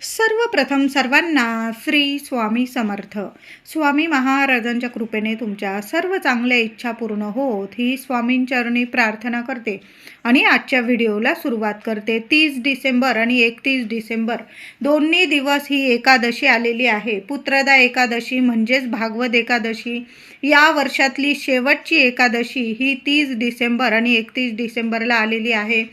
सर्वप्रथम सर्वांना श्री स्वामी समर्थ. स्वामी महाराजांच्या कृपेने तुमच्या सर्व चांगल्या इच्छा पूर्ण होत ही स्वामींचरणी प्रार्थना करते आणि आजच्या व्हिडिओला सुरुवात करते. 30 डिसेंबर आणि 31 डिसेंबर दोन्ही दिवस ही एकादशी आलेली आहे. पुत्रदा एकादशी म्हणजेच भागवत एकादशी. या वर्षातली शेवटची एकादशी ही 30 डिसेंबर आणि 31 डिसेंबरला आलेली आहे.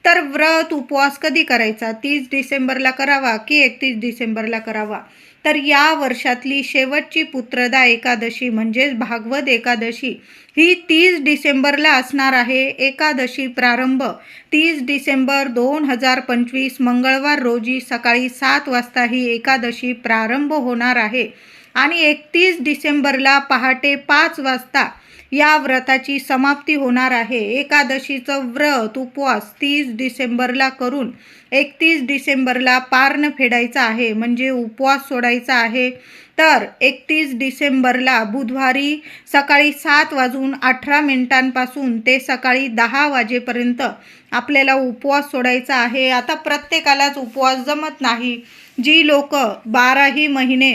तर व्रत उपवास कधी करायचा? 30 डिसेंबरला करावा की 31 डिसेंबरला करावा? तर या वर्षातली शेवटची पुत्रदा एकादशी म्हणजेच भागवत एकादशी ही 30 डिसेंबरला असणार आहे. एकादशी प्रारंभ 30 डिसेंबर 2025 मंगळवार रोजी सकाळी 7 वाजता ही एकादशी प्रारंभ होणार आहे आणि 31 डिसेंबरला पहाटे 5 वाजता या व्रताची समाप्ती होणार आहे. एकादशीचं व्रत उपवास 30 डिसेंबरला करून 31 डिसेंबरला पारण फेडायचा आहे, म्हणजे उपवास सोडायचा आहे. तर 31 डिसेंबरला बुधवारी सकाळी 7:18 ते सकाळी 10 वाजेपर्यंत आपल्याला उपवास सोडायचा आहे. आता प्रत्येकालाच उपवास जमत नाही. जी लोक 12ही महिने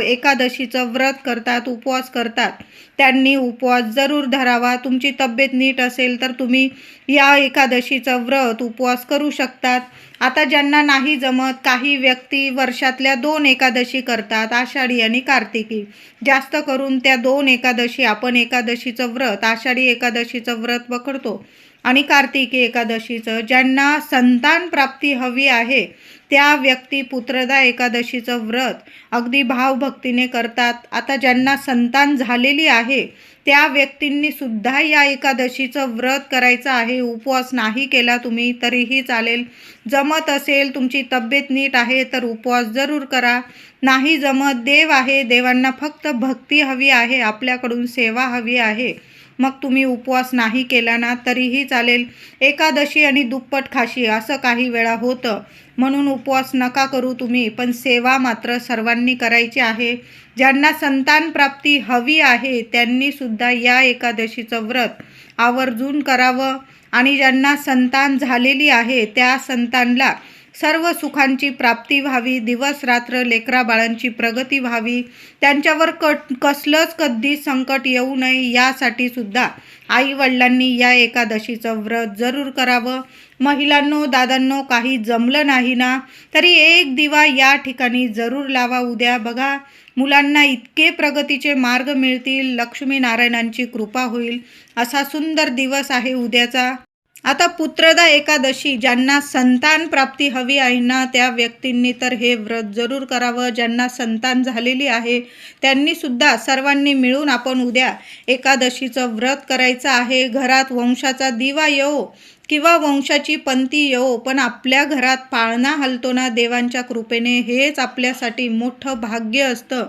एकादशीचं व्रत करतात, उपवास करतात, त्यांनी उपवास जरूर धरावा. तुमची तब्येत नीट असेल तर तुम्ही या एकादशीचं व्रत उपवास करू शकतात. आता ज्यांना नाही जमत, काही व्यक्ती वर्षातल्या 2 एकादशी करतात, आषाढी आणि कार्तिकी. जास्त करून त्या 2 एकादशी आपण एकादशीचं व्रत, आषाढी एकादशीचं व्रत पकडतो आणि कार्तिकी एकादशीचं. ज्यांना संतान प्राप्ती हवी आहे त्या व्यक्ती पुत्रदा एकादशीचं व्रत अगदी भावभक्तीने करतात. आता ज्यांना संतान झालेली आहे त्या व्यक्तींनी सुद्धा या एकादशीचं व्रत करायचं आहे. उपवास नाही केला तुम्ही तरीही चालेल. जमत असेल, तुमची तब्येत नीट आहे तर उपवास जरूर करा. नाही जमत, देव आहे, देवांना फक्त भक्ती हवी आहे, आपल्याकडून सेवा हवी आहे, मग तुम्ही उपवास नाही केला ना तरीही चालेल. एकादशी आणि दुप्पट खाशी असं काही वेळा होतं, म्हणून उपवास नका करू तुम्ही, पण सेवा मात्र सर्वांनी करायची आहे. ज्यांना संतान प्राप्ती हवी आहे त्यांनी सुद्धा या एकादशीचं व्रत आवर्जून करावं आणि ज्यांना संतान झालेली आहे त्या संतानला सर्व सुखांची प्राप्ती व्हावी, दिवस रात्र लेकरा बाळांची प्रगती व्हावी, त्यांच्यावर कसलंच कधी संकट येऊ नये यासाठी सुद्धा आई वडिलांनी या एकादशीचं व्रत जरूर करावं. महिलांनो, दादांनो, काही जमलं नाही ना तरी एक दिवा या ठिकाणी जरूर लावा. उद्या बघा, मुलांना इतके प्रगतीचे मार्ग मिळतील, लक्ष्मीनारायणांची कृपा होईल. असा सुंदर दिवस आहे उद्याचा. आता पुत्रदा एकादशी ज्यांना संतान प्राप्ती हवी आहे ना त्या व्यक्तींनी तर हे व्रत जरूर करावं. ज्यांना संतान झालेली आहे त्यांनी सुद्धा सर्वांनी मिळून आपण उद्या एकादशीचं व्रत करायचं आहे. घरात वंशाचा दिवा येवो किंवा वंशाची पंथी येवो, पण आपल्या घरात पाळणा हलतो ना देवांच्या कृपेने, हेच आपल्यासाठी मोठं भाग्य असतं.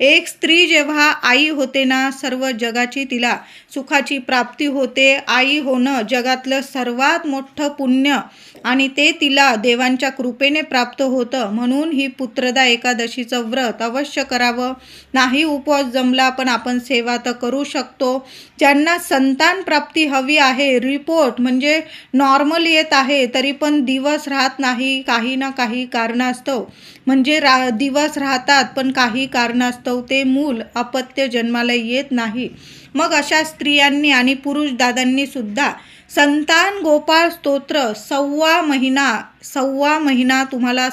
एक स्त्री जेव्हा आई होते ना, सर्व जगाची तिला सुखाची प्राप्ती होते. आई होणं जगातलं सर्वात मोठं पुण्य आणि ते तिला देवांच्या कृपेने प्राप्त होतं. म्हणून ही पुत्रदा एकादशीचं व्रत अवश्य करावं. नाही उपवास जमला पण आपण सेवा तर करू शकतो. ज्यांना संतान प्राप्ती हवी आहे, रिपोर्ट म्हणजे नॉर्मल येत आहे तरी पण दिवस राहत नाही, काही ना काही कारणास्तव, म्हणजे दिवस राहतात पण काही कारणास्तव ते मूल अपत्य जन्माला येत नाही, मग अशा स्त्रियांनी आणि पुरुष दादांनी सुद्धा संतान गोपाळ स्तोत्र 1.25 महिना तुम्हाला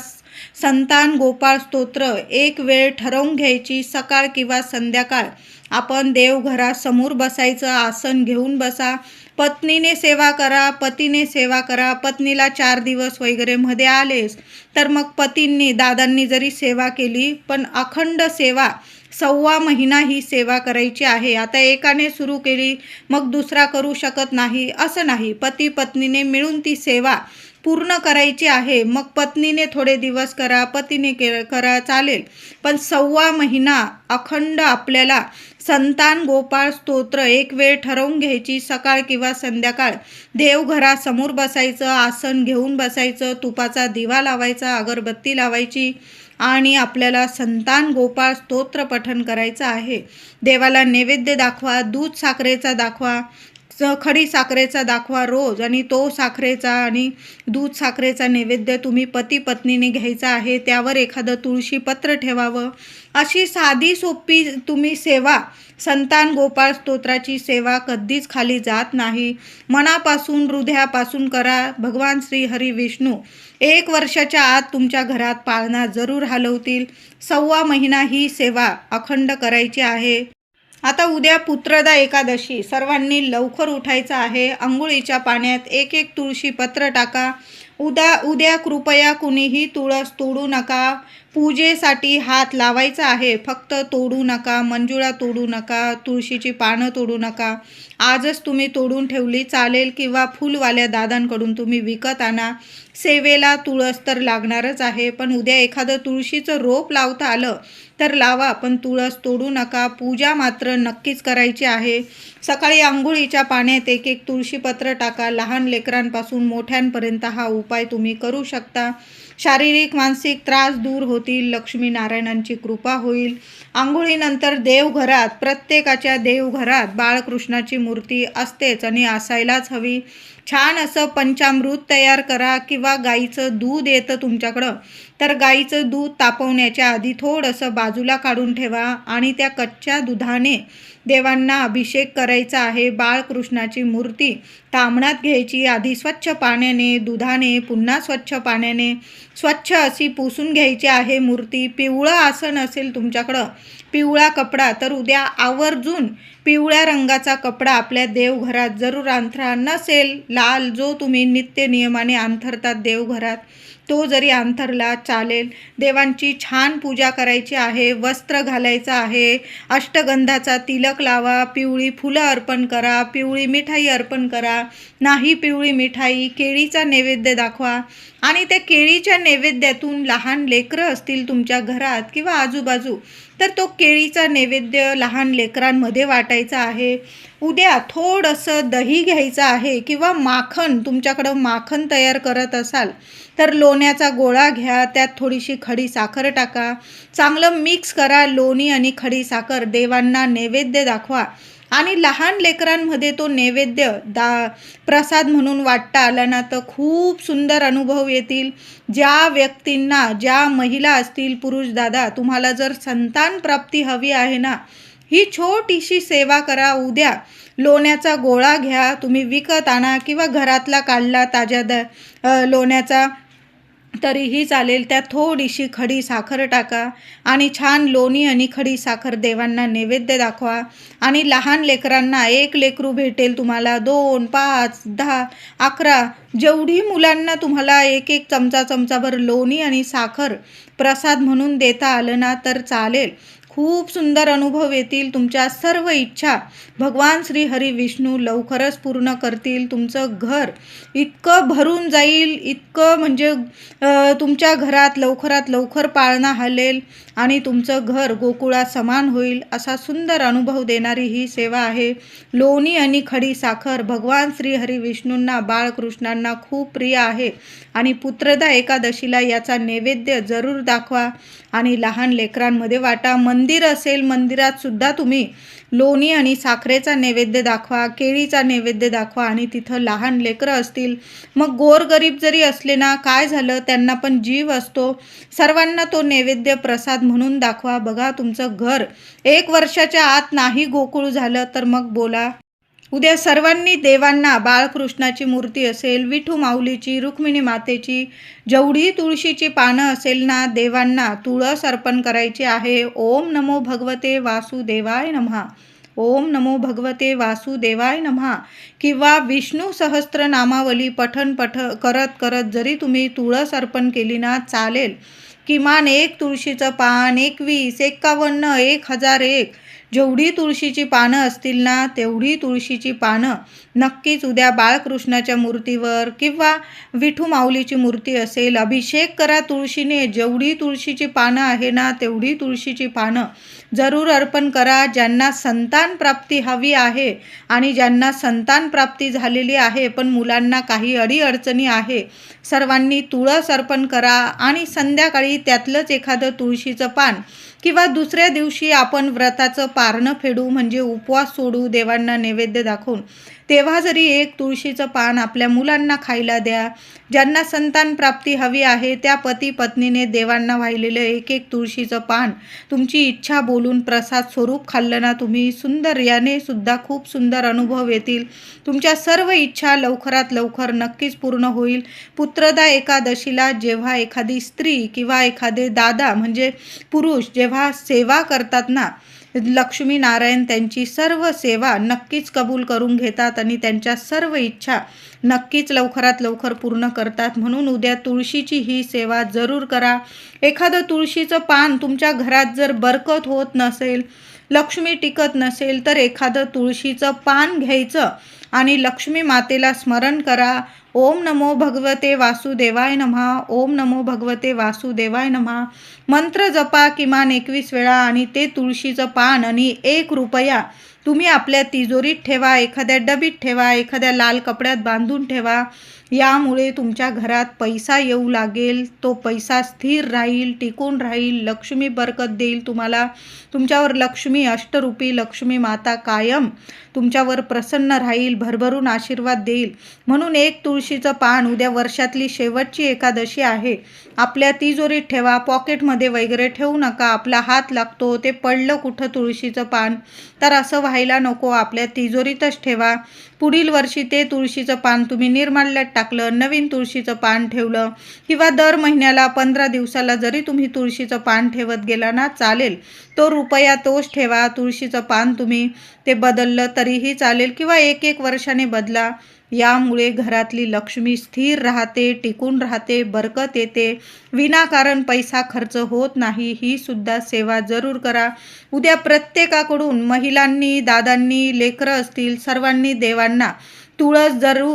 संतान गोपाळ स्तोत्र एक वेळ ठरवून घ्यायची. सकाळ किंवा संध्याकाळ आपण देवघरासमोर बसायचं, आसन घेऊन बसा. पत्नीने सेवा करा, पतीने सेवा करा. पत्नीला 4 दिवस वगैरे मध्ये आलेस तर मग पतींनी दादांनी जरी सेवा केली, पण अखंड सेवा 1.25 महिना ही सेवा करायची आहे. आता एकाने सुरू केली मग दुसरा करू शकत नाही असं नाही, पती पत्नीने मिळून ती सेवा पूर्ण करायची आहे. मग पत्नीने थोडे दिवस करा, पतीने करा, चालेल, पण 1.25 महिना अखंड आपल्याला संतान गोपाळ स्तोत्र एक वेळ ठरवून घ्यायची. सकाळ किंवा संध्याकाळ देवघरासमोर बसायचं, आसन घेऊन बसायचं, तुपाचा दिवा लावायचा, अगरबत्ती लावायची आणि आपल्याला संतान गोपाळ स्तोत्र पठण करायचं आहे. देवाला नैवेद्य दाखवा, दूध साखरेचा दाखवा, खडी साखरेचा दाखवा रोज, आणि तो साखरेचा आणि दूध साखरेचा नैवेद्य तुम्ही पती पत्नीने घ्यायचा आहे. त्यावर एखादं तुळशी पत्र ठेवावं. अशी साधी सोपी तुम्ही सेवा, संतान गोपाळ स्तोत्राची सेवा कधीच खाली जात नाही. मनापासून हृदयापासून करा. भगवान श्री हरी विष्णू 1 वर्षाच्या आत तुमच्या घरात पाळणा जरूर हलवतील. 1.25 महिना ही सेवा अखंड करायची आहे. आता उद्या पुत्रदा एकादशी, सर्वांनी लवकर उठायचं आहे. अंघोळीच्या पाण्यात 1 तुळशी पत्र टाका. उद्या कृपया कुणीही तुळस तोडू नका. पूजेसाठी हात लावायचा आहे, फक्त तोडू नका. मंजुळा तोडू नका, तुळशीची पानं तोडू नका. आजच तुम्ही तोडून ठेवली चालेल, किंवा फुलवाल्या दादांकडून तुम्ही विकत आणा. सेवेला तुळस तर लागणारच आहे, पण उद्या एखादं तुळशीचं रोप लावता आलं तर लावा, पण तुळस तोडू नका. पूजा मात्र नक्कीच करायची आहे. सकाळी अंघोळीच्या पाण्यात 1 तुळशीपत्र टाका. लहान लेकरांपासून मोठ्यांपर्यंत हा उपाय तुम्ही करू शकता. शारीरिक मानसिक त्रास दूर होतील. लक्ष्मीनारायणांची कृपा होईल. अंघोळीनंतर देवघरात, प्रत्येकाच्या देवघरात बाळकृष्णाची मूर्ती असतेच आणि असायलाच हवी. छान असं पंचामृत तयार करा, किंवा गाईचं दूध येतं तुमच्याकडं तर गाईचं दूध तापवण्याच्या आधी थोडंसं बाजूला काढून ठेवा, आणि त्या कच्च्या दुधाने देवांना अभिषेक करायचा आहे. बाळकृष्णाची मूर्ती ताम्हणात घ्यायची. आधी स्वच्छ पाण्याने, दुधाने, पुन्हा स्वच्छ पाण्याने स्वच्छ अशी पुसून घ्यायची आहे मूर्ती. पिवळं आसन असेल तुमच्याकडं, पिवळा कपडा, तर उद्या आवर्जून पिवळ्या रंगाचा कपडा आपल्या देवघरात जरूर अंथरा. नसेल लाल, जो तुम्ही नित्य नियमाने अंथरतात देवघरात, तो जरी अंथरला चालेल. देवांची छान पूजा करायची आहे. वस्त्र घालायचं आहे. अष्टगंधाचा तिलक लावा. पिवळी फुलं अर्पण करा. पिवळी मिठाई अर्पण करा. नाही पिवळी मिठाई, केळीचा नैवेद्य दाखवा. आणि त्या केळीच्या नैवेद्यातून लहान लेकरं असतील तुमच्या घरात किंवा आजूबाजू, तर तो केळीचा नैवेद्य लहान लेकरांमध्ये वाटायचा आहे. उद्या थोडंसं दही घ्यायचं आहे, किंवा माखन, तुमच्याकडं माखन तयार करत असाल तर लोण्याचा गोळा घ्या. त्यात थोडीशी खडी साखर टाका. चांगलं मिक्स करा. लोणी आणि खडी साखर देवांना नैवेद्य दाखवा. आणि लहान लेकरांमध्ये तो नैवेद्य प्रसाद म्हणून वाटता आला ना, तर खूप सुंदर अनुभव येतील. ज्या व्यक्तींना, ज्या महिला असतील, पुरुष दादा, तुम्हाला जर संतान प्राप्ती हवी आहे ना, ही छोटीशी सेवा करा. उद्या लोण्याचा गोळा घ्या, तुम्ही विकत आणा, किंवा घरातला काढला ताज्या लोण्याचा तरीही चालेल. त्यात थोडीशी खडी साखर टाका, आणि छान लोणी आणि खडी साखर देवांना नैवेद्य दाखवा. आणि लहान लेकरांना, 1 लेकरू भेटेल तुम्हाला, 2, 5, 10, 11, जेवढी मुलांना तुम्हाला 1 चमचाभर लोणी आणि साखर प्रसाद म्हणून देता आलं ना तर चालेल. खूप सुंदर अनुभव येतील. तुमच्या सर्व इच्छा भगवान श्री हरी विष्णू लवकरच पूर्ण करतील. तुमचं घर इतकं भरून जाईल, इतकं म्हणजे तुमच्या घरात लवकरात लवकर पाळणा हलेल, आणि तुमचं घर गोकुळा समान होईल. असा सुंदर अनुभव देणारी ही सेवा आहे. लोणी आणि खडी साखर भगवान श्री हरी विष्णूंना, बाळकृष्णांना खूप प्रिय आहे. आणि पुत्रदा एकादशीला याचा नैवेद्य जरूर दाखवा आणि लहान लेकरांमध्ये वाटा. मंदिर असेल, मंदिरात सुद्धा तुम्ही लोणी आणि साखरेचा नैवेद्य दाखवा, केळीचा नैवेद्य दाखवा. आणि तिथं लहान लेकरं असतील, मग गोरगरीब जरी असले ना, काय झालं, त्यांना पण जीव असतो. सर्वांना तो नैवेद्य प्रसाद म्हणून दाखवा. बघा, तुमचं घर 1 वर्षाच्या आत नाही गोकुळ झालं तर मग बोला. उद्या सर्वांनी देवांना, बाळकृष्णाची मूर्ती असेल, विठू माऊलीची, रुक्मिणी मातेची, जेवढी तुळशीची पानं असेल ना, देवांना तुळस अर्पण करायची आहे. ओम नमो भगवते वासुदेवाय नमः. ओम नमो भगवते वासुदेवाय नमः. किंवा विष्णू सहस्त्र नामावली पठण करत जरी तुम्ही तुळस अर्पण केली ना चालेल. किमान 1 तुळशीचं पान, 21, 51, 1001, जेवढी तुळशीची पानं असतील ना तेवढी तुळशीची पानं नक्कीच उद्या बाळकृष्णाच्या मूर्तीवर, किंवा विठू माऊलीची मूर्ती असेल, अभिषेक करा तुळशीने. जेवढी तुळशीची पानं आहे ना तेवढी तुळशीची पानं जरूर अर्पण करा. ज्यांना संतान प्राप्ती हवी आहे आणि ज्यांना संतान प्राप्ती झालेली आहे पण मुलांना काही अडीअडचणी आहे, सर्वांनी तुळस अर्पण करा. आणि संध्याकाळी त्यातलंच एखादं तुळशीचं पान, किंवा दुसऱ्या दिवशी आपण व्रताचं पारणं फेडू, म्हणजे उपवास सोडू, देवांना नैवेद्य दाखवून तेव्हा जरी एक तुळशीचं पान आपल्या मुलांना खायला द्या. ज्यांना संतान प्राप्ती हवी आहे त्या पती पत्नीने देवांना वाहिलेलं एक एक तुळशीचं पान तुमची इच्छा बोलून प्रसाद स्वरूप खाल्लं ना तुम्ही, सुंदर याने सुद्धा खूप सुंदर अनुभव येतील. तुमच्या सर्व इच्छा लवकरात लवकर नक्कीच पूर्ण होईल. पुत्रदा एकादशीला जेव्हा एखादी स्त्री किंवा एखादे दादा म्हणजे पुरुष जेव्हा सेवा करतात ना, लक्ष्मी नारायण त्यांची सर्व सेवा नक्कीच कबूल करून घेतात आणि त्यांच्या सर्व इच्छा नक्कीच लवकरात लवकर पूर्ण करतात. म्हणून उद्या तुळशीची ही सेवा जरूर करा. एखादं तुळशीचं पान तुमच्या घरात जर बरकत होत नसेल, लक्ष्मी टिकत नसेल, तर एखादं तुळशीचं पान घ्यायचं आणि लक्ष्मी मातेला स्मरण करा. ओम नमो भगवते वासुदेवाय नमः, ओम नमो भगवते वासुदेवाय नमः मंत्र जपा किमान 21 वेळा आणि ते तुळशीचं पान आणि 1 रुपया तुम्ही आपल्या तिजोरीत ठेवा, एखाद्या डबीत ठेवा, एखाद्या लाल कपड्यात बांधून ठेवा. यामुळे तुमच्या घरात पैसा येऊ लागेल. तो पैसा स्थिर राहील, टिकून राहील, लक्ष्मी बरकत देईल तुम्हाला. तुमच्यावर लक्ष्मी अष्टरूपी लक्ष्मी माता कायम तुमच्यावर प्रसन्न राहील, भरभरून आशीर्वाद देईल. म्हणून एक तुळशीचं पान उद्या वर्षातली शेवटची एकादशी आहे, आपल्या तिजोरीत ठेवा, पॉकेटमध्ये वगैरे ठेवू नका. आपला हात लागतो, ते पडलं कुठं तुळशीचं पान तर असं व्हायला नको, आपल्या तिजोरीतच ठेवा. पुढील वर्षी ते तुळशीचं पान तुम्ही निर्माल्यात टाकलं, नवीन तुळशीचं पान ठेवलं किंवा दर महिन्याला 15 दिवसाला जरी तुम्ही तुळशीचं पान ठेवत गेला ना चालेल. तो रुपया तोच ठेवा. तुळशीचं पान तुम्ही ते बदललं तरीही चालेल किंवा 1-1 वर्षाने बदला. यामुळे घरातली लक्ष्मी स्थिर राहते, टिकून राहते, बरकत येते, विनाकारण पैसा खर्च होत नाही. ही सुद्धा सेवा जरूर करा. उद्या प्रत्येकाकडून महिलांनी, दादांनी, लेकरं असतील सर्वांनी देवांना तुळस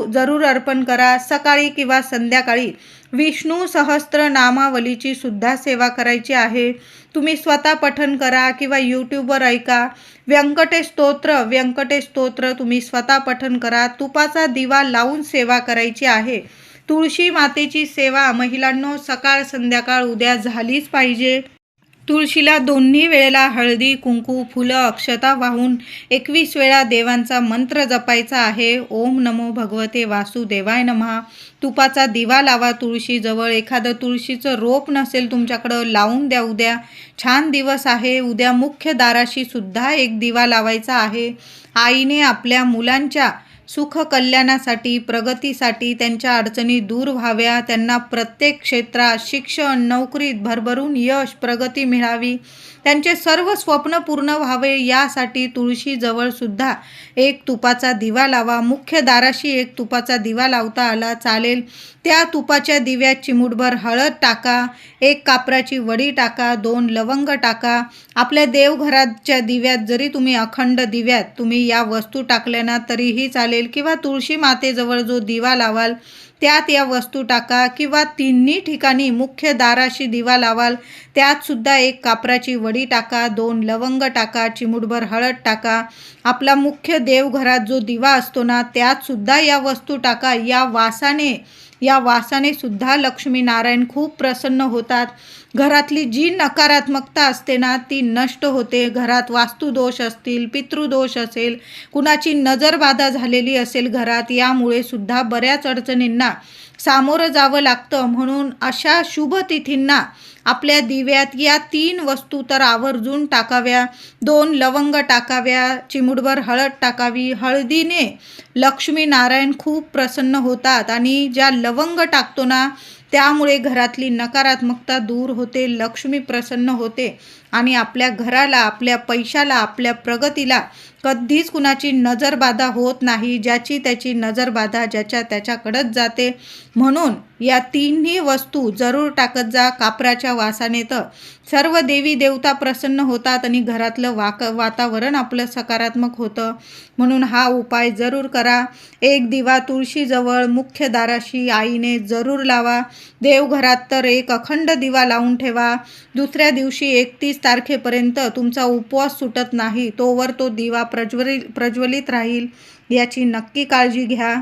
जरूर अर्पण करा. सकाळी किंवा संध्याकाळी विष्णू सहस्त्र नामावलीची सुद्धा सेवा करायची आहे. तुम्ही स्वतः पठण करा किंवा यूट्यूबवर ऐका. व्यंकटेश स्तोत्र तुम्ही स्वतः पठण करा. तुपाचा दिवा लावून सेवा करायची आहे. तुळशी मातेची सेवा महिलांनो सकाळ संध्याकाळ उद्या झालीच पाहिजे. तुळशीला दोन्ही वेळेला हळदी, कुंकू, फुलं, अक्षता वाहून 21 वेळा देवांचा मंत्र जपायचा आहे. ओम नमो भगवते वासुदेवाय नमः. तुपाचा दिवा लावा तुळशीजवळ. एखादं तुळशीचं रोप नसेल तुमच्याकडं, लावून द्या. उद्या छान दिवस आहे. उद्या मुख्य दाराशी सुद्धा एक दिवा लावायचा आहे. आईने आपल्या मुलांच्या सुख कल्याणासाठी, प्रगतीसाठी, त्यांच्या अडचणी दूर व्हाव्या, त्यांना प्रत्येक क्षेत्रात शिक्षण, नोकरीत भरभरून यश, प्रगती मिळावी, त्यांचे सर्व स्वप्न पूर्ण व्हावे, यासाठी तुळशीजवळ सुद्धा एक तुपाचा दिवा लावा. मुख्य दाराशी एक तुपाचा दिवा लावता आला चालेल. त्या तुपाच्या दिव्यात चिमूटभर हळद टाका, 1 कापराची वडी टाका, 2 लवंग टाका. आपल्या देवघराच्या दिव्यात जरी तुम्ही अखंड दिव्यात तुम्ही या वस्तू टाकल्या ना तरीही चालेल किंवा तुळशी मातेजवळ जो दिवा लावाल त्यात या वस्तू टाका किंवा तिन्ही ठिकाणी मुख्य दाराशी दिवा लावाल त्यात सुद्धा 1 कापराची वडी टाका, 2 लवंग टाका, चिमूटभर हळद टाका. आपला मुख्य देवघरात जो दिवा असतो ना त्यात सुद्धा या वस्तू टाका. या वासाने सुद्धा लक्ष्मी नारायण खूप प्रसन्न होतात. घरातली जी नकारात्मकता असते ना ती नष्ट होते. घरात वास्तुदोष असतील, पितृदोष असेल, कुणाची नजरबाधा झालेली असेल घरात, यामुळे सुद्धा बऱ्याच अडचणींना सामोरं जावं लागतं. म्हणून अशा शुभ तिथींना आपल्या दिव्यात या 3 वस्तू तर आवर्जून टाकाव्या. 2 लवंग टाकाव्या, चिमूटभर हळद टाकावी. हळदीने लक्ष्मी नारायण खूप प्रसन्न होतात आणि ज्या लवंग टाकतो ना त्यामुळे घरातली नकारात्मकता दूर होते, लक्ष्मी प्रसन्न होते आणि आपल्या घराला, आपल्या पैशाला, आपल्या प्रगतीला कधीच कुणाची नजरबाधा होत नाही. ज्याची त्याची नजरबाधा ज्याच्या त्याच्याकडेच जाते. म्हणून या 3ही वस्तू जरूर टाकत जा. कापराच्या वासाने तर सर्व देवी देवता प्रसन्न होतात आणि घरातलं वातावरण आपलं सकारात्मक होतं. म्हणून हा उपाय जरूर करा. 1 दिवा तुळशीजवळ मुख्य दाराशी आईने जरूर लावा. देवघरात तर 1 अखंड दिवा लावून ठेवा. दुसऱ्या दिवशी 31 तारखेपर्यंत तुमचा उपवास सुटत नाही तोवर तो दिवा प्रज्वलित राहील, याची नक्की काळजी घ्या.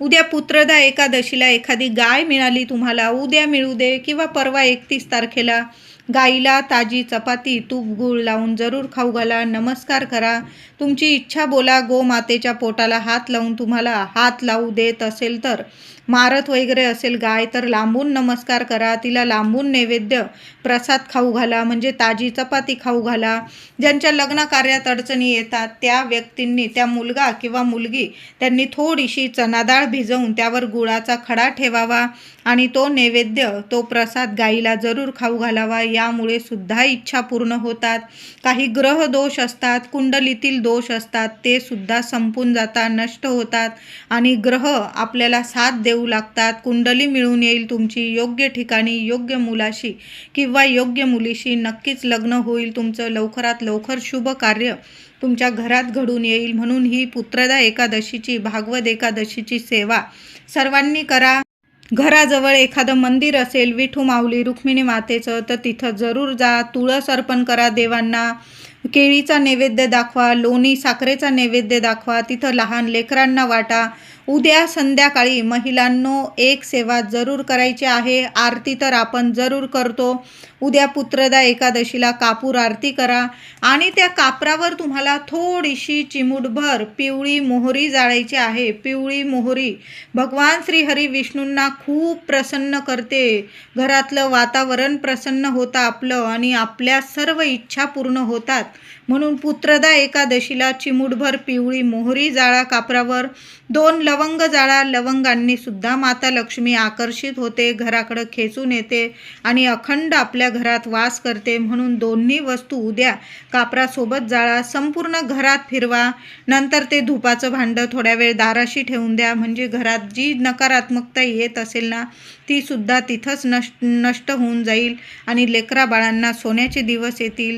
उद्या पुत्रदा एकादशीला एखादी गाय मिळाली तुम्हाला, उद्या मिळू दे किंवा परवा 31 तारखेला, गाईला ताजी चपाती तूप गूळ लावून जरूर खाऊ घाला. नमस्कार करा. तुमची इच्छा बोला. गोमातेच्या पोटाला हात लावून तुम्हाला हात लावू देत असेल तर, मारत वगैरे असेल गाय तर लांबून नमस्कार करा. तिला लांबून नैवेद्य प्रसाद खाऊ घाला, म्हणजे ताजी चपाती खाऊ घाला. ज्यांच्या लग्न कार्यात अडचणी येतात त्या व्यक्तींनी, त्या मुलगा किंवा मुलगी त्यांनी थोडीशी चणा डाळ भिजवून त्यावर गुळाचा खडा ठेवावा आणि तो नैवेद्य, तो प्रसाद गाईला जरूर खाऊ घालावा. यामुळे सुद्धा इच्छा पूर्ण होतात. काही ग्रह दोष असतात, कुंडलीतील दोष असतात, ते सुद्धा संपून जातात, नष्ट होतात आणि ग्रह आपल्याला साथ देऊ लागतात. कुंडली मिळून येईल तुमची. योग्य ठिकाणी योग्य मुलाशी किंवा योग्य मुलीशी नक्कीच लग्न होईल तुमचं. लवकरात लवकर शुभ कार्य तुमच्या घरात घडून येईल. म्हणून ही पुत्रदा एकादशीची, भागवत एकादशीची सेवा सर्वांनी करा. घराजवळ एखादं मंदिर असेल विठू माऊली रुक्मिणी मातेचं, तर तिथं जरूर जा. तुळस अर्पण करा देवांना. केळीचा नैवेद्य दाखवा, लोणी साखरेचा नैवेद्य दाखवा. तिथं लहान लेकरांना वाटा. उद्या संध्याकाळी महिलांनो एक सेवा जरूर करायची आहे. आरती तर आपण जरूर करतो. उद्या पुत्रदा एकादशीला कापूर आरती करा आणि त्या कापरावर तुम्हाला थोडीशी चिमूटभर पिवळी मोहरी जाळायची आहे. पिवळी मोहरी भगवान श्रीहरी विष्णूंना खूप प्रसन्न करते. घरातलं वातावरण प्रसन्न होतं आपलं आणि आपल्या सर्व इच्छा पूर्ण होतात. म्हणून पुत्रदा एकादशीला चिमूटभर पिवळी मोहरी जाळा कापरावर. 2 लवंग जाळा. लवंगांनी सुद्धा माता लक्ष्मी आकर्षित होते, घराकडे खेचून येते आणि अखंड आपल्या घरात वास करते. म्हणून दोन्ही वस्तू उद्या कापरासोबत जाळा. संपूर्ण घरात फिरवा. नंतर ते धुपाचं भांडं थोड्या वेळ दाराशी ठेवून द्या. म्हणजे घरात जी नकारात्मकता येत असेल ना, ती सुद्धा तिथंच नष्ट होऊन जाईल आणि लेकरा बाळांना सोन्याचे दिवस येतील.